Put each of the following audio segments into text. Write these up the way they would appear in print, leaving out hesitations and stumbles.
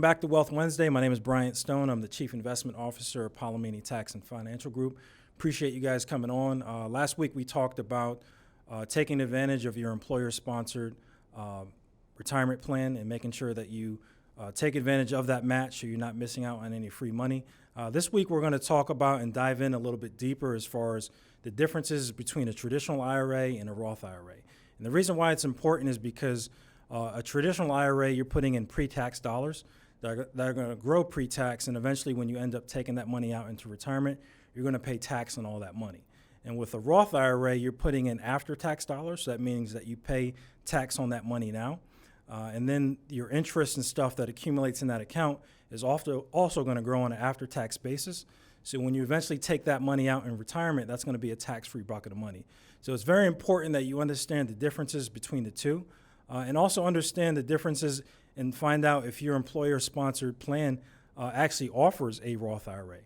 back to Wealth Wednesday. My name is Bryant Stone. I'm the Chief Investment Officer of Polimeni Tax and Financial Group. Appreciate you guys coming on. Last week we talked about taking advantage of your employer-sponsored retirement plan and making sure that you take advantage of that match so you're not missing out on any free money. This week we're going to talk about and dive in a little bit deeper as far as the differences between a traditional IRA and a Roth IRA. And the reason why it's important is because a traditional IRA, you're putting in pre-tax dollars that are going to grow pre-tax, and eventually when you end up taking that money out into retirement, you're going to pay tax on all that money. And with a Roth IRA, you're putting in after-tax dollars, so that means that you pay tax on that money now. And then your interest and stuff that accumulates in that account is also going to grow on an after-tax basis. So when you eventually take that money out in retirement, that's going to be a tax-free bucket of money. So it's very important that you understand the differences between the two. And also understand the differences and find out if your employer-sponsored plan actually offers a Roth IRA.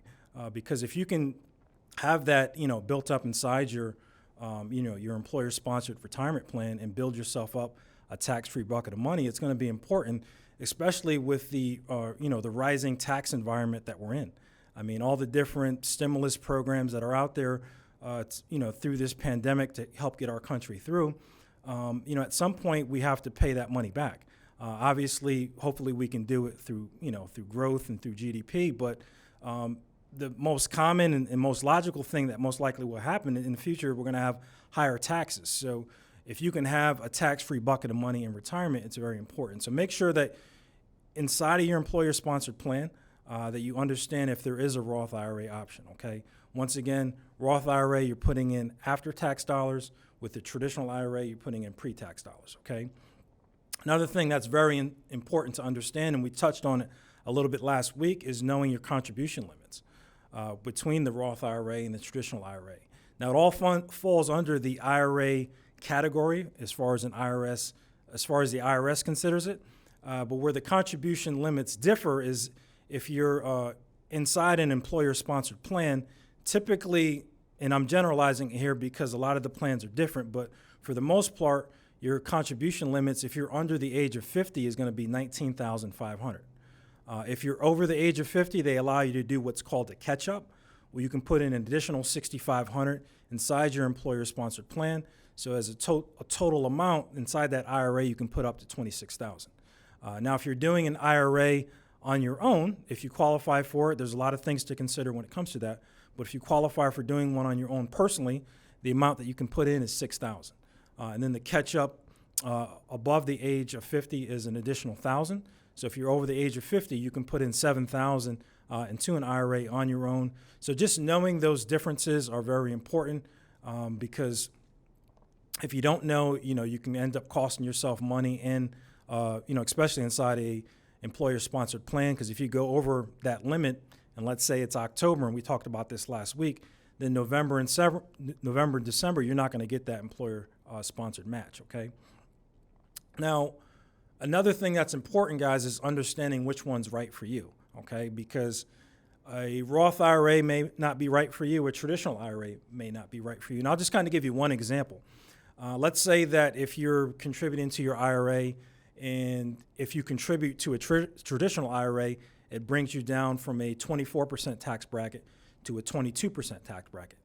Because if you can have that, built up inside your, your employer-sponsored retirement plan and build yourself up a tax-free bucket of money, it's going to be important, especially with the, the rising tax environment that we're in. I mean, all the different stimulus programs that are out there, through this pandemic to help get our country through. At some point we have to pay that money back. Obviously, hopefully we can do it through, through growth and through GDP, but the most common and most logical thing that most likely will happen in the future, we're going to have higher taxes. So if you can have a tax-free bucket of money in retirement, it's very important. So make sure that inside of your employer-sponsored plan, that you understand if there is a Roth IRA option, okay? Once again, Roth IRA, you're putting in after-tax dollars. With the traditional IRA, you're putting in pre-tax dollars, okay? Another thing that's very important to understand, and we touched on it a little bit last week, is knowing your contribution limits between the Roth IRA and the traditional IRA. Now, it all falls under the IRA category as far as the IRS considers it, but where the contribution limits differ is if you're inside an employer-sponsored plan, typically, and I'm generalizing here because a lot of the plans are different, but for the most part, your contribution limits, if you're under the age of 50, is going to be $19,500. If you're over the age of 50, they allow you to do what's called a catch-up, where you can put in an additional $6,500 inside your employer-sponsored plan. So as a total amount inside that IRA, you can put up to $26,000. Now, if you're doing an IRA on your own, if you qualify for it, there's a lot of things to consider when it comes to that. But if you qualify for doing one on your own personally, the amount that you can put in is $6,000. And then the catch-up above the age of 50 is an additional $1,000. So if you're over the age of 50, you can put in $7,000 into an IRA on your own. So just knowing those differences are very important because if you don't know, you can end up costing yourself money and, especially inside a employer-sponsored plan, because if you go over that limit, and let's say it's October, and we talked about this last week, then November and December, you're not going to get that employer-sponsored match, okay? Now, another thing that's important, guys, is understanding which one's right for you, okay? Because a Roth IRA may not be right for you, a traditional IRA may not be right for you. And I'll just kind of give you one example. Let's say that if you're contributing to your IRA, and if you contribute to a traditional IRA, it brings you down from a 24% tax bracket to a 22% tax bracket.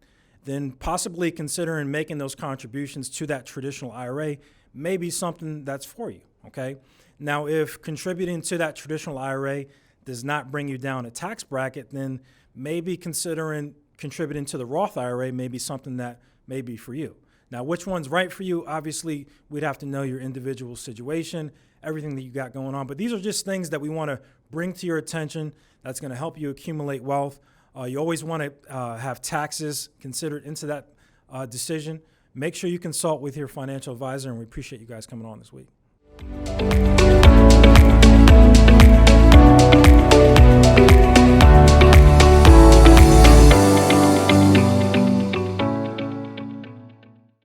Then possibly considering making those contributions to that traditional IRA may be something that's for you, okay? Now, if contributing to that traditional IRA does not bring you down a tax bracket, then maybe considering contributing to the Roth IRA may be something that may be for you. Now, which one's right for you? Obviously, we'd have to know your individual situation, everything that you got going on. But these are just things that we want to bring to your attention that's going to help you accumulate wealth. You always want to have taxes considered into that decision. Make sure you consult with your financial advisor, and we appreciate you guys coming on this week.